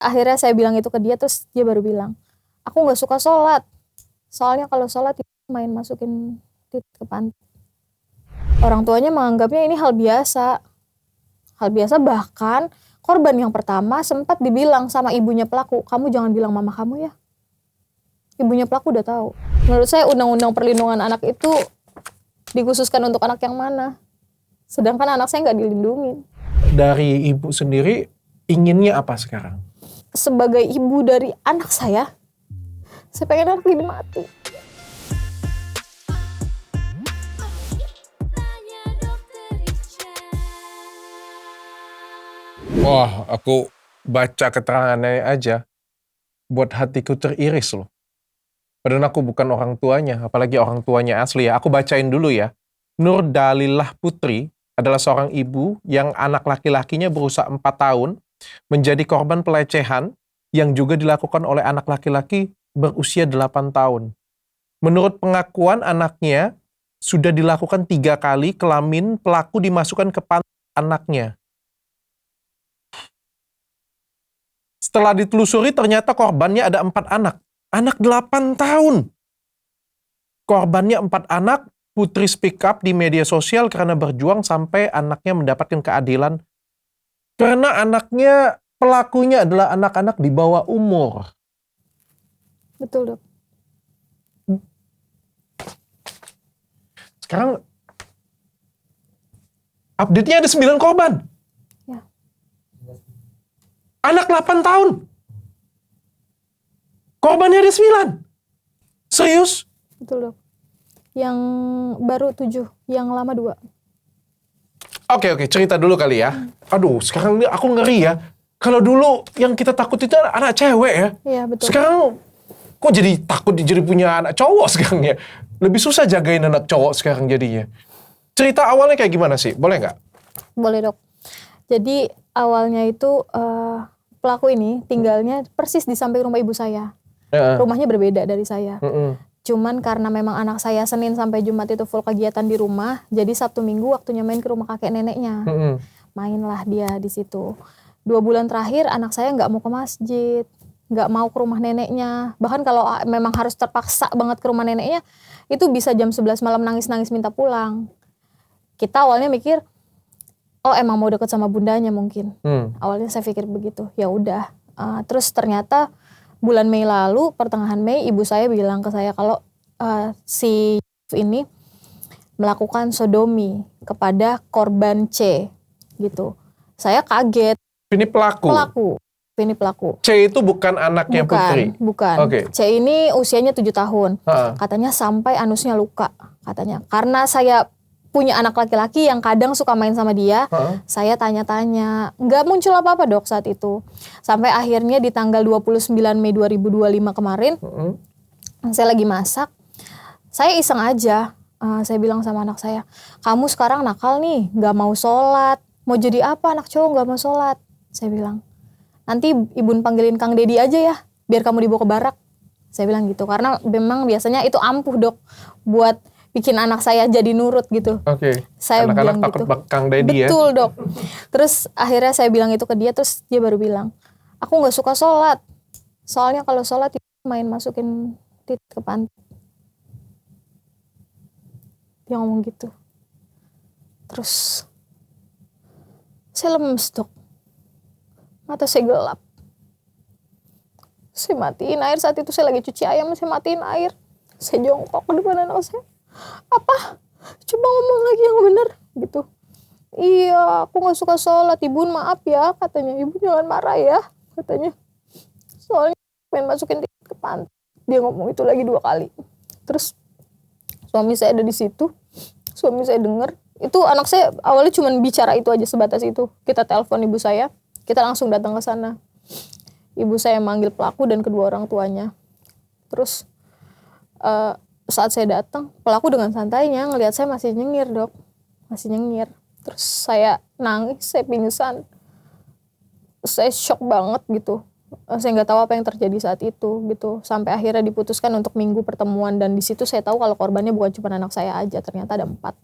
Akhirnya saya bilang itu ke dia, terus dia baru bilang, "Aku nggak suka sholat. Soalnya kalau sholat main masukin titik ke pantat." Orang tuanya menganggapnya ini hal biasa. Hal biasa, bahkan korban yang pertama sempat dibilang sama ibunya pelaku, "Kamu jangan bilang mama kamu ya." Ibunya pelaku udah tahu. Menurut saya undang-undang perlindungan anak itu dikhususkan untuk anak yang mana? Sedangkan anak saya nggak dilindungi. Dari ibu sendiri inginnya apa sekarang? Sebagai ibu dari anak saya pengen anak ini mati. Wah, aku baca keterangannya aja, buat hatiku teriris loh. Padahal aku bukan orang tuanya, apalagi orang tuanya asli ya. Aku bacain dulu ya. Nur Dalillah Putri adalah seorang ibu yang anak laki-lakinya berusia 4 tahun menjadi korban pelecehan yang juga dilakukan oleh anak laki-laki berusia 8 tahun. Menurut pengakuan anaknya, sudah dilakukan 3 kali kelamin pelaku dimasukkan ke pantat anaknya. Setelah ditelusuri ternyata korbannya ada 4 anak. Anak 8 tahun. Korbannya 4 anak. Putri speak up di media sosial karena berjuang sampai anaknya mendapatkan keadilan. Karena anaknya, pelakunya adalah anak-anak di bawah umur. Betul, Dok. Sekarang update-nya ada 9 korban. Ya. Anak 8 tahun. Korbannya ada 9. Serius? Betul, Dok. Yang baru 7, yang lama 2. Oke, cerita dulu kali ya. Aduh, sekarang ini aku ngeri ya. Kalau dulu yang kita takut itu anak cewek ya. Iya, betul. Sekarang kok jadi takut jadi punya anak cowok sekarang ya. Lebih susah jagain anak cowok sekarang jadinya. Cerita awalnya kayak gimana sih? Boleh nggak? Boleh, Dok. Jadi awalnya itu pelaku ini tinggalnya persis di samping rumah ibu saya. Rumahnya berbeda dari saya. Cuman karena memang anak saya Senin sampai Jumat itu full kegiatan di rumah, jadi Sabtu Minggu waktunya main ke rumah kakek neneknya. Mainlah dia di situ. 2 bulan terakhir anak saya nggak mau ke masjid, nggak mau ke rumah neneknya. Bahkan kalau memang harus terpaksa banget ke rumah neneknya, itu bisa jam 11 malam nangis-nangis minta pulang. Kita awalnya mikir, oh emang mau deket sama bundanya mungkin. Awalnya saya pikir begitu. Ya udah. Terus ternyata bulan Mei lalu, pertengahan Mei, ibu saya bilang ke saya kalau si ini melakukan sodomi kepada korban C, gitu. Saya kaget. Ini pelaku? Ini pelaku. C itu bukan anaknya Putri? Bukan. Okay. C ini usianya 7 tahun. Katanya sampai anusnya luka, katanya. Karena saya punya anak laki-laki yang kadang suka main sama dia, saya tanya-tanya, nggak muncul apa-apa, Dok, saat itu. Sampai akhirnya di tanggal 29 Mei 2025 kemarin, saya lagi masak, saya iseng aja, saya bilang sama anak saya, "Kamu sekarang nakal nih, nggak mau sholat, mau jadi apa anak cowok nggak mau sholat?" Saya bilang, "Nanti ibu panggilin Kang Dedi aja ya, biar kamu dibawa ke barak." Saya bilang gitu, karena memang biasanya itu ampuh, Dok, buat bikin anak saya jadi nurut gitu. Saya anak-anak bilang takut gitu. Kang Dedi ya. Betul, Dok. Terus akhirnya saya bilang itu ke dia, terus dia baru bilang, "Aku nggak suka sholat. Soalnya kalau sholat main masukin titik ke pantat." Dia ngomong gitu. Terus saya lemes, Dok. Mata saya gelap. Saya matiin air, saat itu saya lagi cuci ayam, saya matiin air. Saya jongkok di depan anak saya. "Apa? Coba ngomong lagi yang benar," gitu. "Iya, aku gak suka sholat, Ibu, maaf ya," katanya. "Ibu jangan marah ya," katanya. "Soalnya pengen masukin ke pantat." Dia ngomong itu lagi 2 kali. Terus suami saya ada di situ. Suami saya dengar. Itu anak saya awalnya cuma bicara itu aja, sebatas itu. Kita telepon ibu saya. Kita langsung datang ke sana. Ibu saya manggil pelaku dan kedua orang tuanya. Terus saat saya datang, pelaku dengan santainya ngelihat saya masih nyengir, Dok. Masih nyengir. Terus saya nangis, saya pingsan. Saya shock banget gitu. Saya nggak tahu apa yang terjadi saat itu gitu. Sampai akhirnya diputuskan untuk minggu pertemuan, dan di situ saya tahu kalau korbannya bukan cuma anak saya aja, ternyata ada 4.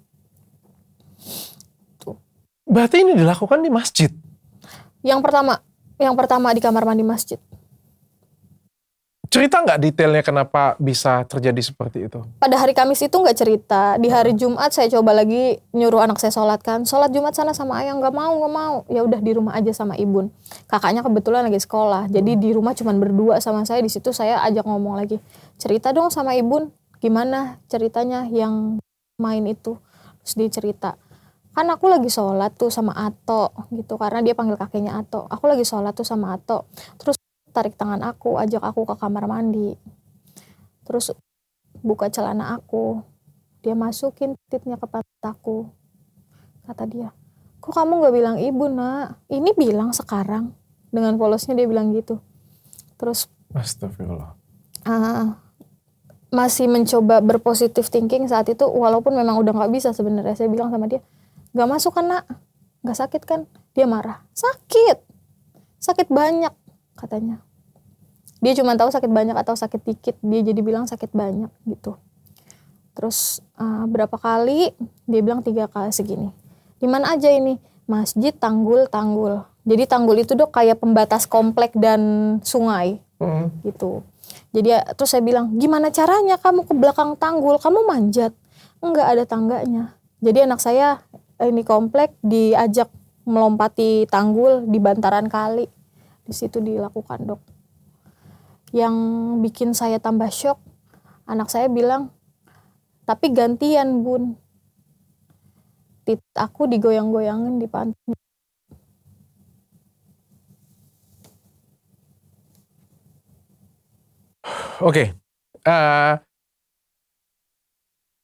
Tuh. Berarti ini dilakukan di masjid? Yang pertama, Yang pertama di kamar mandi masjid. Cerita nggak detailnya kenapa bisa terjadi seperti itu? Pada hari Kamis itu nggak cerita. Di hari Jumat saya coba lagi nyuruh anak saya sholat kan. Sholat Jumat sana sama ayah, nggak mau. Ya udah di rumah aja sama ibun. Kakaknya kebetulan lagi sekolah. Jadi di rumah cuman berdua sama saya. Di situ saya ajak ngomong lagi. Cerita dong sama ibun. Gimana ceritanya yang main itu. Terus dia cerita. Kan aku lagi sholat tuh sama Ato gitu. Karena dia panggil kakeknya Ato. Aku lagi sholat tuh sama Ato. Terus tarik tangan aku, ajak aku ke kamar mandi. Terus buka celana aku, dia masukin titiknya ke pantat aku. Kata dia, kok kamu gak bilang ibu nak? Ini bilang sekarang. Dengan polosnya dia bilang gitu. Terus Astagfirullah. masih mencoba berpositif thinking saat itu, walaupun memang udah gak bisa sebenarnya. Saya bilang sama dia, gak masuk kan nak? Gak sakit kan? Dia marah, sakit banyak katanya. Dia cuma tahu sakit banyak atau sakit dikit, dia jadi bilang sakit banyak gitu. Terus berapa kali, dia bilang 3 kali segini. Di mana aja ini? Masjid, tanggul. Jadi tanggul itu dok kayak pembatas komplek dan sungai gitu. Jadi terus saya bilang, gimana caranya kamu ke belakang tanggul? Kamu manjat? Enggak ada tangganya. Jadi anak saya ini komplek diajak melompati tanggul di bantaran kali. Di situ dilakukan dok. Yang bikin saya tambah shock, anak saya bilang, tapi gantian bun, titik aku digoyang-goyangin di pantatnya. Oke.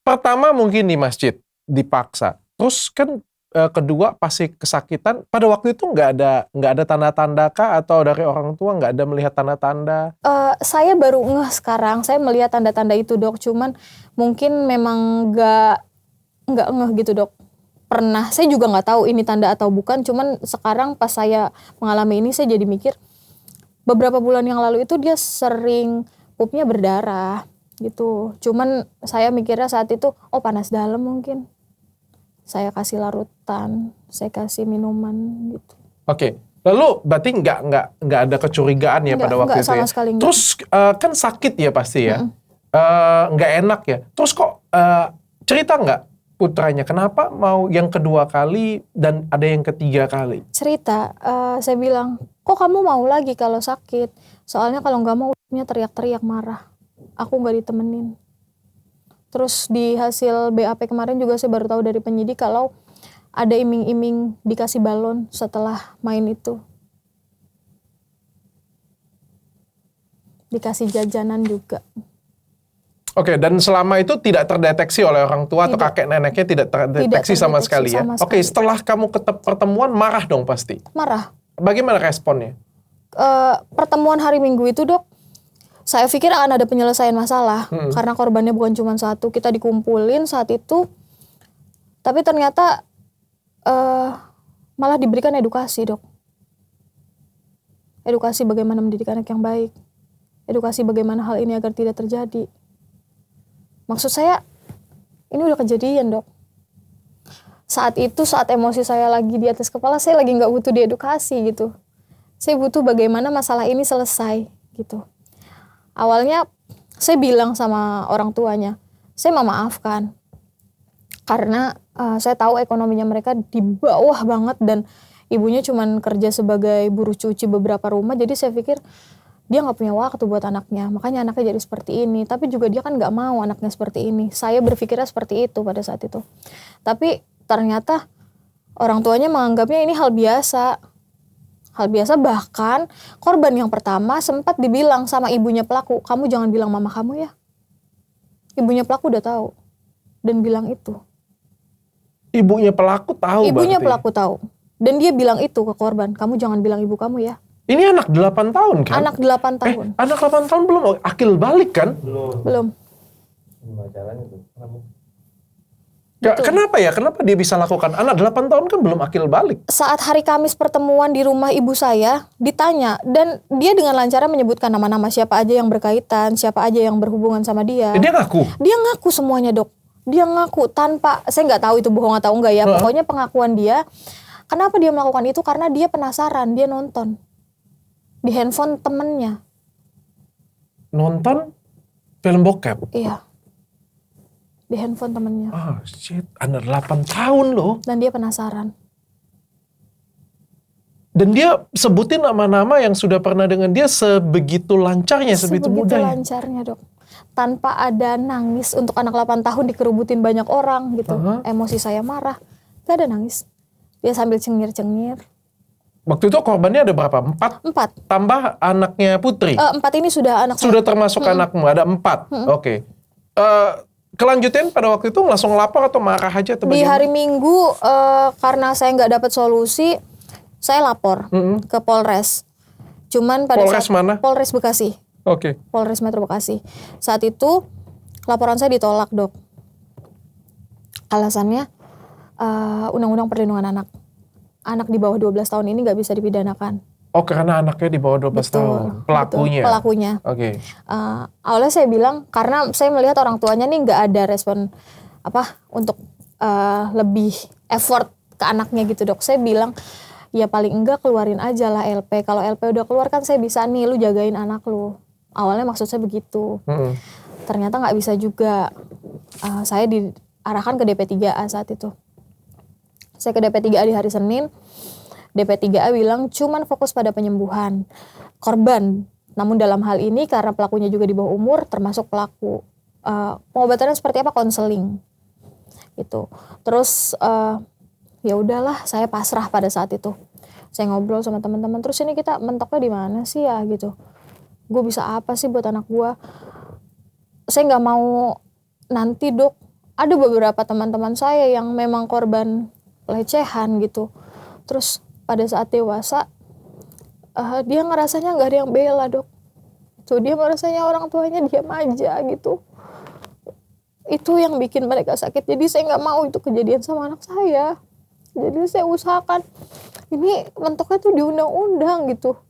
Pertama mungkin di masjid, dipaksa. Terus kan kedua pasti kesakitan. Pada waktu itu nggak ada tanda-tanda kah atau dari orang tua nggak ada melihat tanda-tanda? Saya baru ngeh sekarang, saya melihat tanda-tanda itu dok. Cuman mungkin memang nggak ngeh gitu dok. Pernah, saya juga nggak tahu ini tanda atau bukan. Cuman sekarang pas saya mengalami ini, saya jadi mikir beberapa bulan yang lalu itu dia sering pupnya berdarah gitu. Cuman saya mikirnya saat itu, oh panas dalam mungkin. Saya kasih larutan, saya kasih minuman gitu. Oke. Lalu berarti nggak ada kecurigaan ya pada waktu itu sama ya? sekali enggak. Terus kan sakit ya pasti ya? Nggak enak ya? Terus kok cerita nggak putranya kenapa mau yang kedua kali dan ada yang ketiga kali? Cerita, saya bilang, kok kamu mau lagi kalau sakit? Soalnya kalau nggak mau nya teriak-teriak marah. Aku nggak ditemenin. Terus di hasil BAP kemarin juga saya baru tahu dari penyidik kalau ada iming-iming dikasih balon setelah main itu. Dikasih jajanan juga. Oke, dan selama itu tidak terdeteksi oleh orang tua atau kakek neneknya tidak terdeteksi sama sekali ya? Oke, setelah kamu pertemuan marah dong pasti? Marah. Bagaimana responnya? Pertemuan hari Minggu itu dok, saya pikir akan ada penyelesaian masalah karena korbannya bukan cuma satu. Kita dikumpulin saat itu, tapi ternyata malah diberikan edukasi dok. Edukasi bagaimana mendidik anak yang baik. Edukasi bagaimana hal ini agar tidak terjadi. Maksud saya, ini udah kejadian dok. Saat itu, saat emosi saya lagi di atas kepala, saya lagi nggak butuh diedukasi gitu. Saya butuh bagaimana masalah ini selesai gitu. Awalnya saya bilang sama orang tuanya, saya memaafkan. Karena saya tahu ekonominya mereka di bawah banget dan ibunya cuman kerja sebagai buruh cuci beberapa rumah. Jadi saya pikir dia gak punya waktu buat anaknya. Makanya anaknya jadi seperti ini. Tapi juga dia kan gak mau anaknya seperti ini. Saya berpikirnya seperti itu pada saat itu. Tapi ternyata orang tuanya menganggapnya ini hal biasa. Hal biasa, bahkan korban yang pertama sempat dibilang sama ibunya pelaku, kamu jangan bilang mama kamu ya. Ibunya pelaku udah tahu dan bilang itu. Ibunya pelaku tahu Ibunya berarti? pelaku tahu. Dan dia bilang itu ke korban, kamu jangan bilang ibu kamu ya. Ini anak 8 tahun kan? Anak 8 tahun. Anak 8 tahun belum akil balik kan? Belum. Kenapa ya? Kenapa dia bisa lakukan? Anak 8 tahun kan belum akil balik. Saat hari Kamis pertemuan di rumah ibu saya, ditanya. Dan dia dengan lancar menyebutkan nama-nama siapa aja yang berkaitan, siapa aja yang berhubungan sama dia. Dia ngaku? Dia ngaku semuanya dok. Dia ngaku tanpa, saya nggak tahu itu bohong atau enggak ya. Pokoknya pengakuan dia, kenapa dia melakukan itu? Karena dia penasaran, dia nonton. Di handphone temennya. Nonton film bokep? Iya. Di handphone temennya. Oh shit, anak 8 tahun loh. Dan dia penasaran. Dan dia sebutin nama-nama yang sudah pernah dengan dia sebegitu lancarnya, sebegitu mudahnya. Lancarnya, Dok. Tanpa ada nangis untuk anak 8 tahun dikerubutin banyak orang gitu. Emosi saya marah. Gak ada nangis. Dia sambil cengir-cengir. Waktu itu korbannya ada berapa? 4? 4. Tambah anaknya Putri? 4 ini sudah anak Sudah saya. termasuk anakmu, ada 4? Oke. Kelanjutan pada waktu itu langsung lapor atau marah aja? Atau Di bagaimana? hari Minggu, karena saya nggak dapat solusi, saya lapor ke Polres. Cuman pada Polres mana? Polres Bekasi. Oke. Polres Metro Bekasi. Saat itu laporan saya ditolak, Dok. Alasannya Undang-Undang Perlindungan Anak. Anak di bawah 12 tahun ini nggak bisa dipidanakan. Oh, karena anaknya di bawah 12 tahun. Pelakunya. Betul, pelakunya. Oke. Awalnya saya bilang karena saya melihat orang tuanya nih nggak ada respon untuk lebih effort ke anaknya gitu, Dok. Saya bilang ya paling enggak keluarin aja lah LP. Kalau LP udah keluar kan saya bisa nih lu jagain anak lu. Awalnya maksud saya begitu. Ternyata nggak bisa juga. Saya diarahkan ke DP3A saat itu. Saya ke DP3A di hari Senin. DP3A bilang cuman fokus pada penyembuhan korban. Namun dalam hal ini karena pelakunya juga di bawah umur termasuk pelaku. Pengobatannya seperti apa? Konseling. Gitu. Terus ya udahlah saya pasrah pada saat itu. Saya ngobrol sama teman-teman. Terus ini kita mentoknya di mana sih ya gitu. Gue bisa apa sih buat anak gue? Saya nggak mau nanti, Dok. Ada beberapa teman-teman saya yang memang korban pelecehan gitu. Terus pada saat dewasa dia ngerasanya nggak ada yang bela, Dok. Tuh dia merasanya orang tuanya diam aja gitu. Itu yang bikin mereka sakit. Jadi saya nggak mau itu kejadian sama anak saya. Jadi saya usahakan ini mentoknya tuh di undang-undang gitu.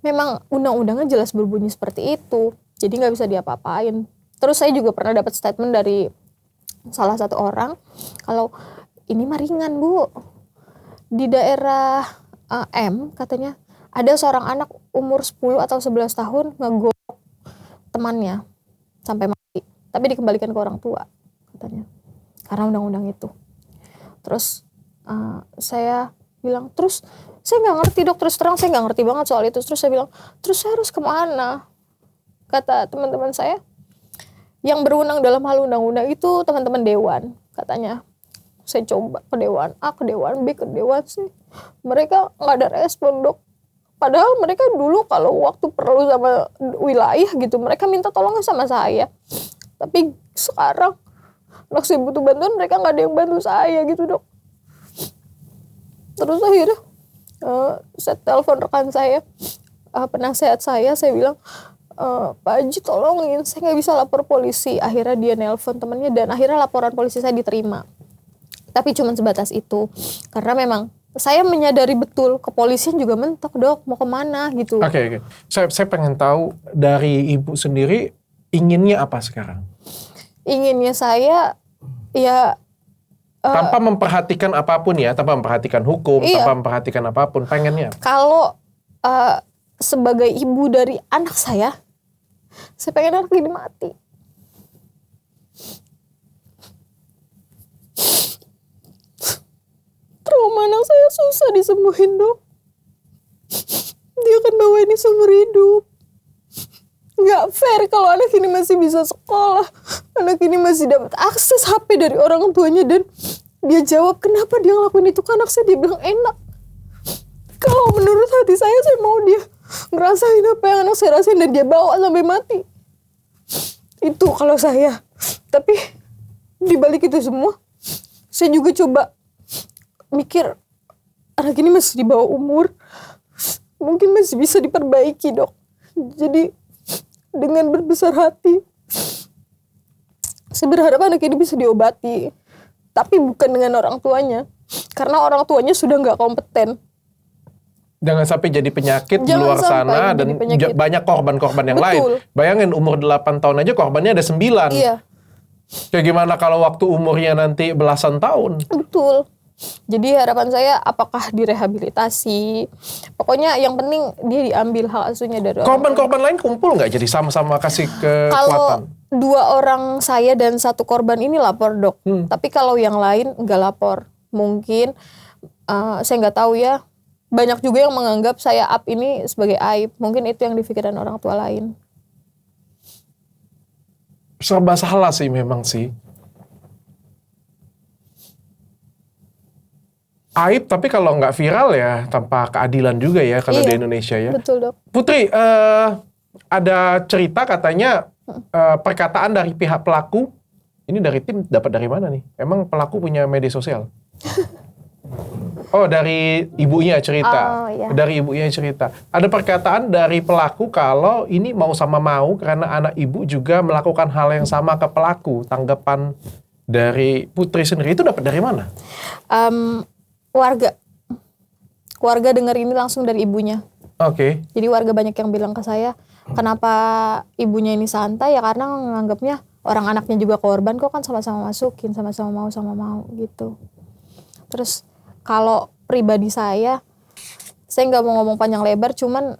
Memang undang-undangnya jelas berbunyi seperti itu. Jadi nggak bisa diapa-apain. Terus saya juga pernah dapat statement dari salah satu orang kalau ini mah ringan, Bu. Di daerah M katanya ada seorang anak umur 10 atau 11 tahun ngegolok temannya sampai mati. Tapi dikembalikan ke orang tua katanya. Karena undang-undang itu. Terus saya bilang, terus saya nggak ngerti, Dok, terus terang saya nggak ngerti banget soal itu. Terus saya bilang, terus saya harus kemana? Kata teman-teman saya, yang berwenang dalam hal undang-undang itu teman-teman dewan, katanya. Saya coba ke dewan A, ke dewan B, ke dewan C. Mereka nggak ada respon, Dok. Padahal mereka dulu kalau waktu perlu sama wilayah gitu, mereka minta tolongnya sama saya. Tapi sekarang, anak saya butuh bantuan, mereka nggak ada yang bantu saya gitu, Dok. Terus akhirnya saya telepon rekan saya, penasehat saya bilang, Pak Haji tolongin, saya nggak bisa lapor polisi. Akhirnya dia nelpon temannya dan akhirnya laporan polisi saya diterima. Tapi cuma sebatas itu, karena memang saya menyadari betul kepolisian juga mentok, Dok, mau kemana gitu. Oke. Saya pengen tahu dari ibu sendiri inginnya apa sekarang? Inginnya saya ya tanpa memperhatikan apapun ya, tanpa memperhatikan hukum, iya. tanpa memperhatikan apapun, pengennya. Kalau sebagai ibu dari anak saya pengen anak ini mati. Trauma anak saya susah disembuhin, Dok. Dia akan bawa ini seumur hidup. Nggak fair kalau anak ini masih bisa sekolah, anak ini masih dapat akses HP dari orang tuanya dan dia jawab kenapa dia ngelakuin itu ke anak saya, dia bilang enak. Kalau menurut hati saya mau dia ngerasain apa yang anak saya rasain dan dia bawa sampai mati. Itu kalau saya. Tapi dibalik itu semua, saya juga coba mikir anak ini masih di bawah umur, mungkin masih bisa diperbaiki, Dok. Jadi dengan berbesar hati, saya berharap anak ini bisa diobati, tapi bukan dengan orang tuanya, karena orang tuanya sudah nggak kompeten. Jangan sampai jadi penyakit di luar sana dan banyak korban-korban yang lain. Bayangin umur 8 tahun aja korbannya ada 9. Iya. Kayak gimana kalau waktu umurnya nanti belasan tahun? Betul. Jadi harapan saya apakah direhabilitasi, pokoknya yang penting dia diambil hak asuhnya dari orang tua. Korban-korban lain kumpul nggak jadi sama-sama kasih Kalau kekuatan? 2 orang saya dan 1 korban ini lapor dok, tapi kalau yang lain nggak lapor. Mungkin saya nggak tahu ya, banyak juga yang menganggap saya up ini sebagai aib. Mungkin itu yang difikirkan orang tua lain. Serba salah sih memang sih. Aib, tapi kalau nggak viral ya tanpa keadilan juga ya kalau di Indonesia ya. Betul dok. Putri, ada cerita katanya perkataan dari pihak pelaku, ini dari tim dapat dari mana nih? Emang pelaku punya media sosial? Oh, dari ibunya cerita. Oh, iya. Dari ibunya cerita. Ada perkataan dari pelaku kalau ini mau sama mau karena anak ibu juga melakukan hal yang sama ke pelaku. Tanggapan dari Putri sendiri itu dapat dari mana? Warga dengar ini langsung dari ibunya. Oke. Jadi warga banyak yang bilang ke saya, kenapa ibunya ini santai ya, karena menganggapnya orang anaknya juga korban kok, kan sama-sama masukin, sama-sama mau gitu. Terus kalau pribadi saya nggak mau ngomong panjang lebar, cuman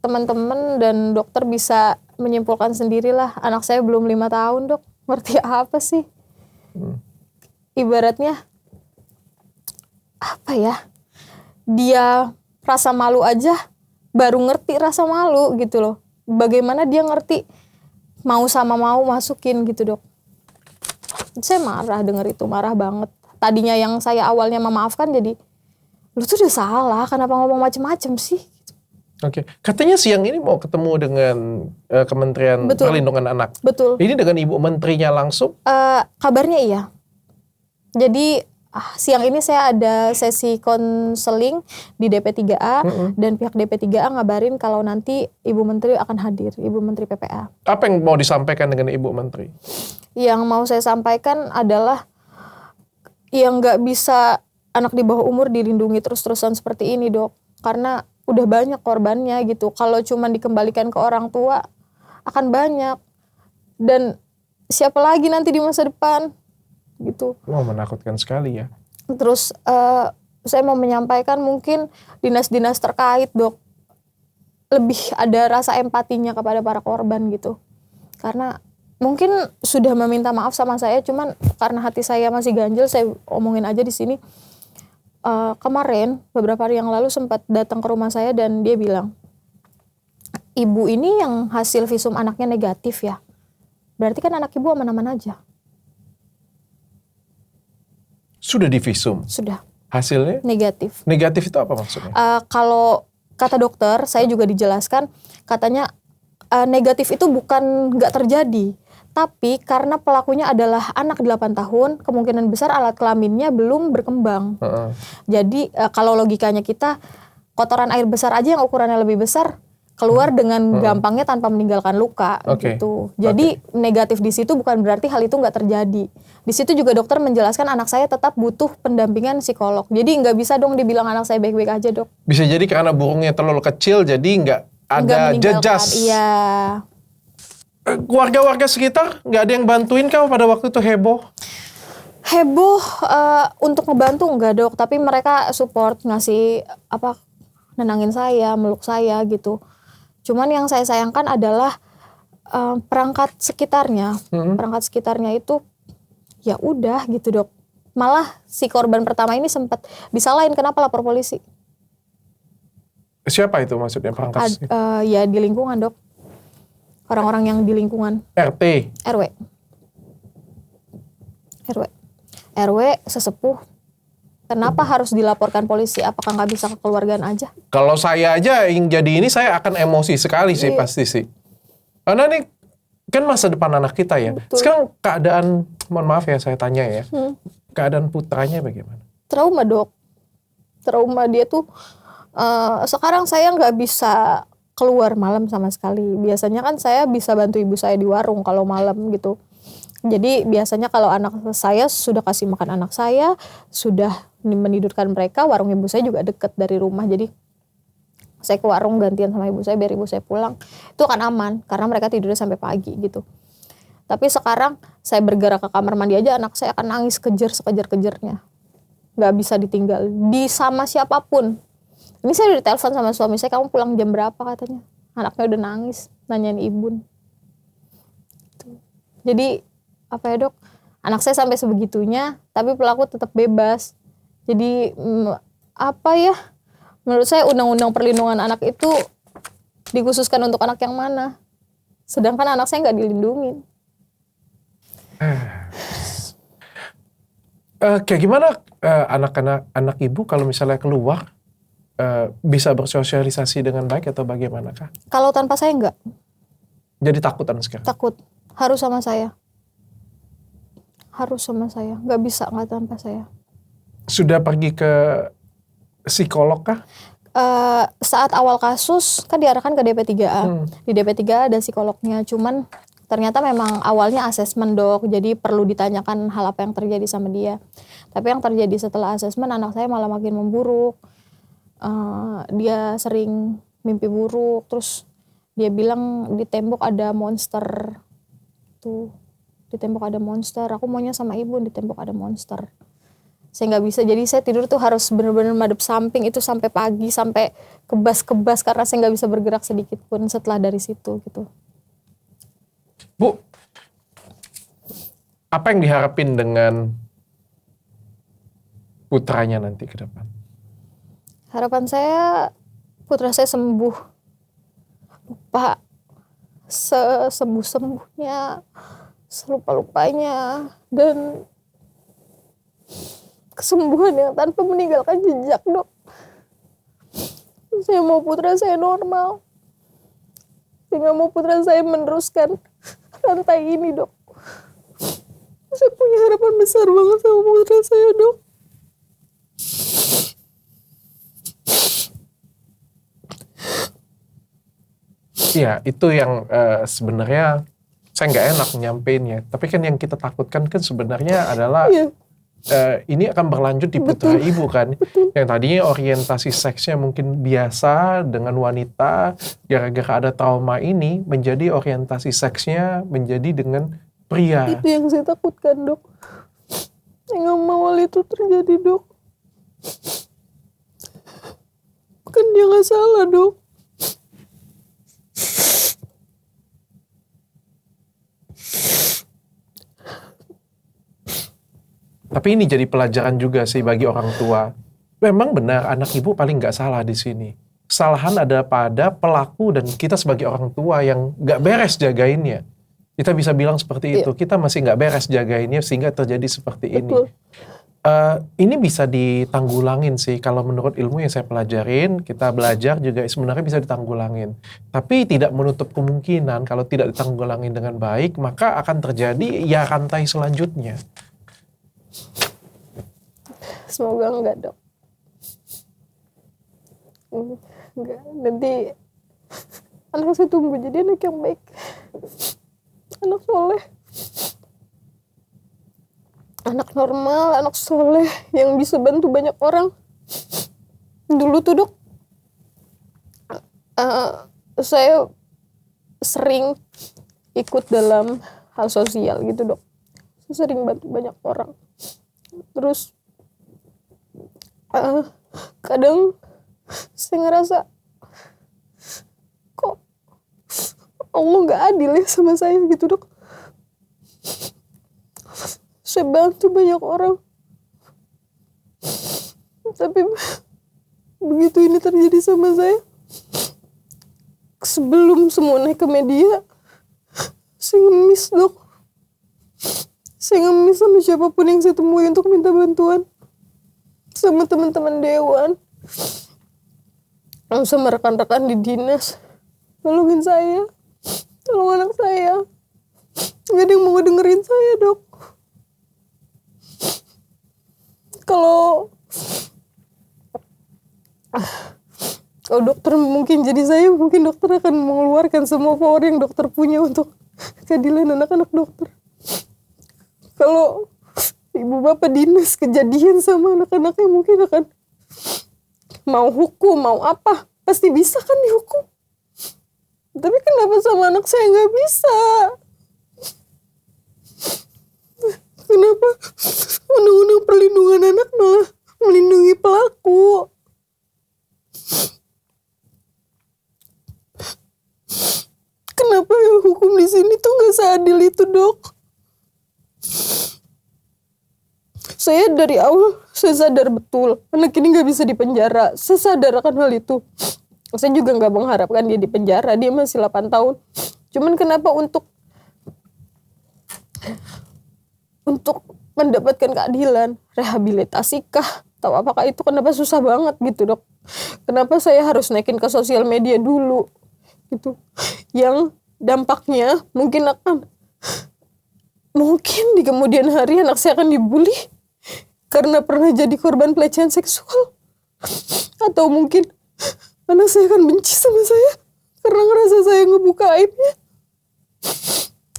teman-teman dan dokter bisa menyimpulkan sendirilah. Anak saya belum 5 tahun dok, ngerti apa sih? Ibaratnya apa ya? Dia rasa malu aja baru ngerti rasa malu gitu loh. Bagaimana dia ngerti mau sama mau masukin gitu dok. Saya marah denger itu, marah banget. Tadinya yang saya awalnya memaafkan jadi, lu tuh udah salah, kenapa ngomong macem-macem sih? Oke. Katanya siang ini mau ketemu dengan Kementerian Perlindungan Anak. Betul. Ini dengan Ibu Menterinya langsung? Kabarnya iya. Jadi siang ini saya ada sesi konseling di DP3A dan pihak DP3A ngabarin kalau nanti Ibu Menteri akan hadir, Ibu Menteri PPA. Apa yang mau disampaikan dengan Ibu Menteri? Yang mau saya sampaikan adalah yang nggak bisa anak di bawah umur dilindungi terus-terusan seperti ini dok, karena udah banyak korbannya gitu. Kalau cuma dikembalikan ke orang tua akan banyak, dan siapa lagi nanti di masa depan gitu. Wah, menakutkan sekali ya. Terus saya mau menyampaikan mungkin dinas-dinas terkait dok lebih ada rasa empatinya kepada para korban gitu, karena mungkin sudah meminta maaf sama saya, cuman karena hati saya masih ganjel, saya omongin aja di sini. Kemarin beberapa hari yang lalu sempat datang ke rumah saya dan dia bilang, ibu ini yang hasil visum anaknya negatif ya, berarti kan anak ibu aman-aman aja. Sudah divisum? Sudah. Hasilnya? Negatif. Negatif itu apa maksudnya? Kalau kata dokter, saya juga dijelaskan, katanya negatif itu bukan nggak terjadi, tapi karena pelakunya adalah anak 8 tahun, kemungkinan besar alat kelaminnya belum berkembang. Jadi kalau logikanya kita, kotoran air besar aja yang ukurannya lebih besar, keluar dengan gampangnya tanpa meninggalkan luka gitu. Jadi negatif di situ bukan berarti hal itu nggak terjadi. Di situ juga dokter menjelaskan anak saya tetap butuh pendampingan psikolog. Jadi nggak bisa dong dibilang anak saya baik-baik aja dok. Bisa jadi karena burungnya terlalu kecil jadi nggak ada jejas. Iya. Warga-warga sekitar nggak ada yang bantuin kamu pada waktu itu heboh? Heboh untuk ngebantu enggak dok, tapi mereka support, ngasih nenangin saya, meluk saya gitu. Cuman yang saya sayangkan adalah perangkat sekitarnya. Perangkat sekitarnya itu ya udah gitu dok. Malah si korban pertama ini sempat disalahin kenapa lapor polisi. Siapa itu maksudnya perangkat? Ya di lingkungan dok. Orang-orang yang di lingkungan. RT? RW sesepuh. Kenapa harus dilaporkan polisi? Apakah nggak bisa kekeluargaan aja? Kalau saya aja yang jadi ini saya akan emosi sekali sih pasti sih. Karena nih kan masa depan anak kita ya. Betul. Sekarang keadaan, mohon maaf ya saya tanya ya. Keadaan putranya bagaimana? Trauma dok. Trauma dia tuh sekarang saya nggak bisa keluar malam sama sekali. Biasanya kan saya bisa bantu ibu saya di warung kalau malam gitu. Jadi biasanya kalau anak saya sudah kasih makan anak saya, sudah menidurkan mereka, warung ibu saya juga deket dari rumah. Jadi saya ke warung gantian sama ibu saya biar ibu saya pulang. Itu akan aman karena mereka tidurnya sampai pagi gitu. Tapi sekarang saya bergerak ke kamar mandi aja anak saya akan nangis kejer sekejar-kejarnya. nggak bisa ditinggal di sama siapapun. Ini saya udah telepon sama suami saya, kamu pulang jam berapa katanya. Anaknya udah nangis, nanyain ibu. Jadi apa ya dok, anak saya sampai sebegitunya, tapi pelaku tetap bebas. Jadi apa ya, menurut saya undang-undang perlindungan anak itu dikhususkan untuk anak yang mana? Sedangkan anak saya nggak dilindungi. Kayak gimana anak ibu kalau misalnya keluar bisa bersosialisasi dengan baik atau bagaimanakah? Kalau tanpa saya nggak. Jadi takutan sekarang? Takut. Harus sama saya. Harus sama saya. Nggak bisa nggak tanpa saya. Sudah pergi ke psikolog kah? Saat awal kasus kan diarahkan ke DP3A. Di DP3A ada psikolognya. Cuman ternyata memang awalnya asesmen dok. Jadi perlu ditanyakan hal apa yang terjadi sama dia. Tapi yang terjadi setelah asesmen, anak saya malah makin memburuk. Dia sering mimpi buruk, terus dia bilang di tembok ada monster tuh, di tembok ada monster, aku maunya sama ibu, di tembok ada monster. Saya nggak bisa, jadi saya tidur tuh harus benar-benar madep samping itu sampai pagi, sampai kebas-kebas karena saya nggak bisa bergerak sedikit pun setelah dari situ gitu. Bu, apa yang diharapin dengan putranya nanti ke depan? Harapan saya putra saya sembuh, lupa sesembuh-sembuhnya, selupa-lupanya, dan kesembuhan yang tanpa meninggalkan jejak dok. Saya mau putra saya normal, saya nggak mau putra saya meneruskan rantai ini dok. Saya punya harapan besar banget sama putra saya dok. Iya, itu yang sebenarnya saya nggak enak nyampeinnya. Tapi kan yang kita takutkan kan sebenarnya adalah ini akan berlanjut di putra ibu kan. Yang tadinya orientasi seksnya mungkin biasa dengan wanita, gara-gara ada trauma ini menjadi orientasi seksnya menjadi dengan pria. Itu yang saya takutkan dok. Saya nggak mau hal itu terjadi dok. Bukan dia nggak salah dok. Tapi ini jadi pelajaran juga sih bagi orang tua. Memang benar anak ibu paling nggak salah di sini. Kesalahan ada pada pelaku dan kita sebagai orang tua yang nggak beres jagainnya. Kita bisa bilang seperti itu. Kita masih nggak beres jagainnya sehingga terjadi seperti ini. Ini bisa ditanggulangin sih. Kalau menurut ilmu yang saya pelajarin, kita belajar juga sebenarnya bisa ditanggulangin. Tapi tidak menutup kemungkinan kalau tidak ditanggulangin dengan baik, maka akan terjadi ya rantai selanjutnya. Semoga enggak dok. Enggak, nanti anak saya tumbuh jadi anak yang baik, anak soleh, anak normal, anak soleh yang bisa bantu banyak orang. Dulu tuh dok, saya sering ikut dalam hal sosial gitu dok. Saya sering bantu banyak orang. Terus kadang saya ngerasa kok Allah nggak adil ya sama saya gitu dok. Saya bantu banyak orang, tapi begitu ini terjadi sama saya, sebelum semua naik ke media, saya ngemis dok. Saya ngemis sama siapapun yang saya temui untuk minta bantuan. Sama teman-teman dewan, sama rekan-rekan di dinas, tolongin saya, tolong anak saya. Gak ada yang mau dengerin saya dok. Kalau dokter mungkin jadi saya, mungkin dokter akan mengeluarkan semua power yang dokter punya untuk keadilan anak-anak dokter. Kalau ibu bapak dinas kejadian sama anak-anaknya, mungkin akan mau hukum, mau apa, pasti bisa kan dihukum. Tapi kenapa sama anak saya nggak bisa? Kenapa undang-undang perlindungan anak malah melindungi pelaku. Kenapa hukum di sini tuh nggak seadil itu, Dok? Saya dari awal saya sadar betul anak ini nggak bisa dipenjara. Saya sadar akan hal itu. Saya juga nggak mengharapkan dia dipenjara. Dia masih 8 tahun. Cuman kenapa untuk mendapatkan keadilan, rehabilitasikah, tahu apakah itu, kenapa susah banget gitu, Dok? Kenapa saya harus naikin ke sosial media dulu gitu, yang dampaknya mungkin di kemudian hari anak saya akan dibully karena pernah jadi korban pelecehan seksual, atau mungkin anak saya akan benci sama saya karena ngerasa saya ngebuka aibnya.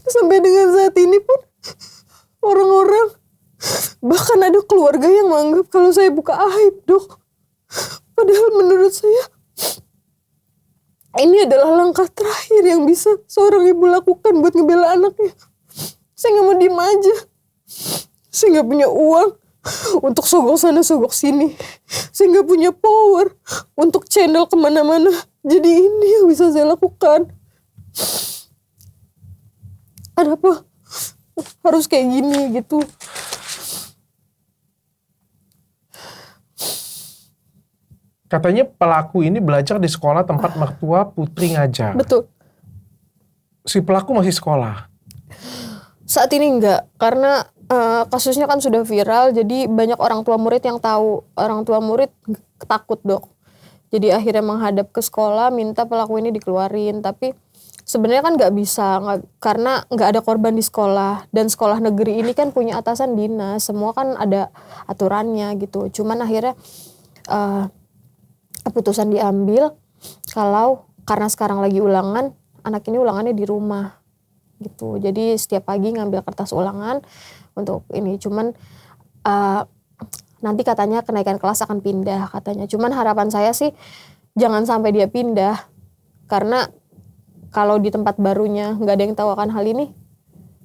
Sampai dengan saat ini pun orang-orang, bahkan ada keluarga yang menganggap kalau saya buka aib, Dok. Padahal menurut saya ini adalah langkah terakhir yang bisa seorang ibu lakukan buat ngebela anaknya. Saya nggak mau diem aja. Saya nggak punya uang untuk sogok sana sogok sini. Saya nggak punya power untuk channel kemana-mana. Jadi ini yang bisa saya lakukan. Ada apa? Harus kayak gini gitu. Katanya pelaku ini belajar di sekolah tempat mertua Putri ngajar. Betul. Si pelaku masih sekolah? Saat ini enggak, karena kasusnya kan sudah viral, jadi banyak orang tua murid yang tahu. Orang tua murid takut, Dok. Jadi akhirnya menghadap ke sekolah, minta pelaku ini dikeluarin. Tapi sebenarnya kan nggak bisa, karena nggak ada korban di sekolah. Dan sekolah negeri ini kan punya atasan dinas, semua kan ada aturannya gitu. Cuman akhirnya keputusan diambil kalau karena sekarang lagi ulangan, anak ini ulangannya di rumah gitu. Jadi setiap pagi ngambil kertas ulangan untuk ini. Cuman nanti katanya kenaikan kelas akan pindah katanya. Cuman harapan saya sih jangan sampai dia pindah, karena kalau di tempat barunya nggak ada yang tahu akan hal ini,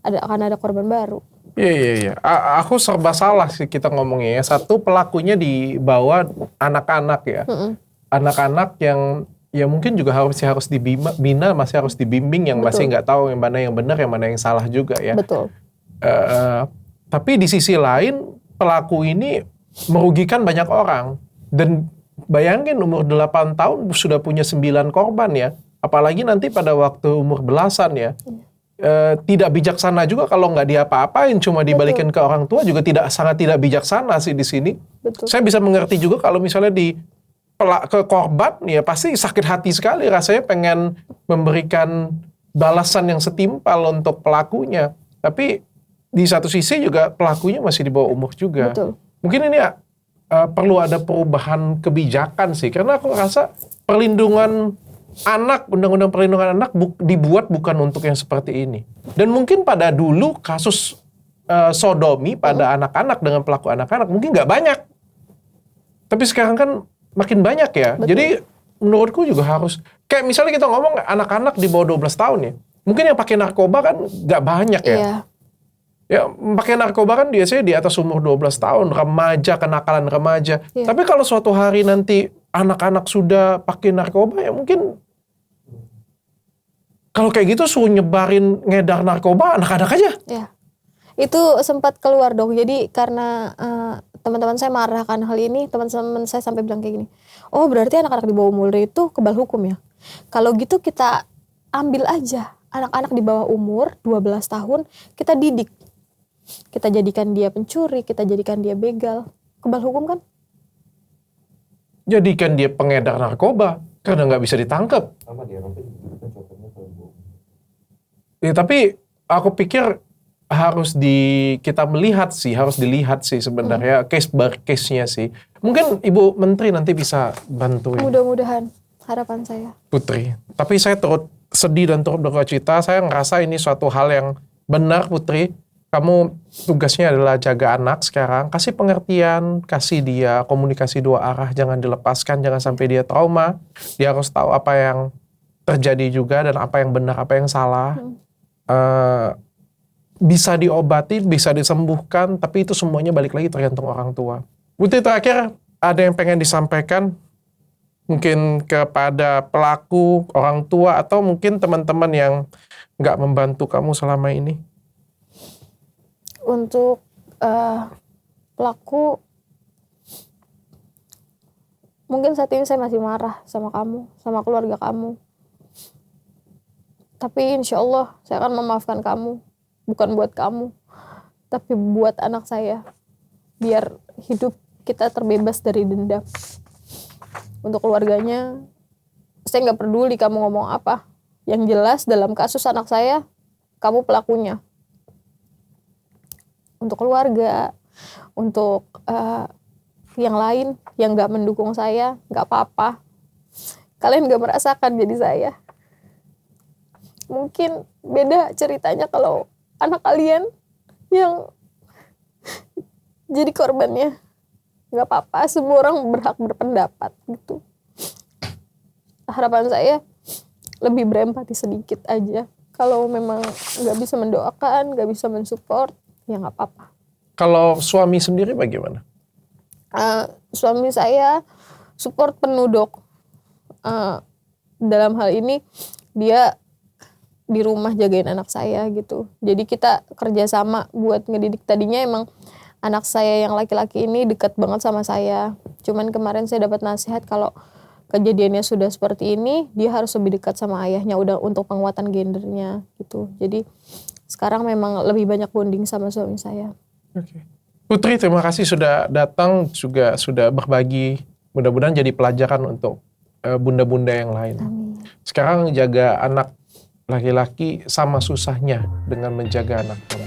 akan ada korban baru. Iya. Aku serba salah sih kita ngomongnya ya. Satu, pelakunya dibawa anak-anak ya. Anak-anak yang ya mungkin juga harus dibina, masih harus dibimbing, yang masih nggak tahu yang mana yang benar, yang mana yang salah juga ya. Betul. Tapi di sisi lain pelaku ini merugikan banyak orang. Dan bayangin umur 8 tahun sudah punya 9 korban ya. Apalagi nanti pada waktu umur belasan ya. Tidak bijaksana juga kalau nggak diapa-apain, cuma dibalikin ke orang tua juga sangat tidak bijaksana sih di sini. Betul. Saya bisa mengerti juga kalau misalnya ke korban ya pasti sakit hati sekali, rasanya pengen memberikan balasan yang setimpal untuk pelakunya. Tapi di satu sisi juga pelakunya masih di bawah umur juga. Betul. Mungkin ini perlu ada perubahan kebijakan sih, karena aku rasa perlindungan anak, undang-undang perlindungan anak dibuat bukan untuk yang seperti ini. Dan mungkin pada dulu kasus sodomi pada anak-anak dengan pelaku anak-anak mungkin nggak banyak. Tapi sekarang kan makin banyak ya. Betul. Jadi menurutku juga harus, kayak misalnya kita ngomong anak-anak di bawah 12 tahun ya. Mungkin yang pakai narkoba kan nggak banyak ya. Iya. Ya, pakai narkoba kan biasanya di atas umur 12 tahun, remaja, kenakalan remaja. Iya. Tapi kalau suatu hari nanti anak-anak sudah pakai narkoba ya mungkin kalau kayak gitu suruh nyebarin ngedar narkoba anak-anak aja. Ya, itu sempat keluar, Dok. Jadi karena teman-teman saya marahkan hal ini, teman-teman saya sampai bilang kayak gini, oh berarti anak-anak di bawah umur itu kebal hukum ya. Kalau gitu kita ambil aja anak-anak di bawah umur 12 tahun, kita didik. Kita jadikan dia pencuri, kita jadikan dia begal. Kebal hukum kan? Jadikan dia pengedar narkoba karena nggak bisa ditangkap. Ya, tapi aku pikir harus kita harus dilihat sih sebenarnya case by case-nya sih. Mungkin Ibu Menteri nanti bisa bantuin. Mudah-mudahan, harapan saya. Putri. Tapi saya turut sedih dan turut berduka. Saya ngerasa ini suatu hal yang benar, Putri. Kamu tugasnya adalah jaga anak sekarang. Kasih pengertian, kasih dia komunikasi 2 arah. Jangan dilepaskan, jangan sampai dia trauma. Dia harus tahu apa yang terjadi juga dan apa yang benar, apa yang salah. Bisa diobati, bisa disembuhkan, tapi itu semuanya balik lagi tergantung orang tua. Putri, terakhir ada yang pengen disampaikan mungkin kepada pelaku, orang tua, atau mungkin teman-teman yang nggak membantu kamu selama ini? Untuk pelaku, mungkin saat ini saya masih marah sama kamu, sama keluarga kamu. Tapi insya Allah saya akan memaafkan kamu. Bukan buat kamu, tapi buat anak saya. Biar hidup kita terbebas dari dendam. Untuk keluarganya, saya nggak peduli kamu ngomong apa. Yang jelas dalam kasus anak saya, kamu pelakunya. Untuk keluarga, untuk yang lain yang nggak mendukung saya, nggak apa-apa. Kalian nggak merasakan jadi saya. Mungkin beda ceritanya kalau anak kalian yang jadi korbannya. Nggak apa-apa, semua orang berhak berpendapat gitu. Harapan saya lebih berempati sedikit aja. Kalau memang nggak bisa mendoakan, nggak bisa mensupport, ya nggak apa-apa. Kalau suami sendiri bagaimana? Suami saya support penuh, Dok. Dalam hal ini dia di rumah jagain anak saya gitu. Jadi kita kerjasama buat ngedidik. Tadinya emang anak saya yang laki-laki ini dekat banget sama saya. Cuman kemarin saya dapat nasihat kalau kejadiannya sudah seperti ini, dia harus lebih dekat sama ayahnya udah untuk penguatan gendernya gitu. Jadi sekarang memang lebih banyak bonding sama suami saya. Oke. Putri, terima kasih sudah datang, juga sudah berbagi. Mudah-mudahan jadi pelajaran untuk bunda-bunda yang lain. Amin. Sekarang jaga anak laki-laki sama susahnya dengan menjaga anak perempuan.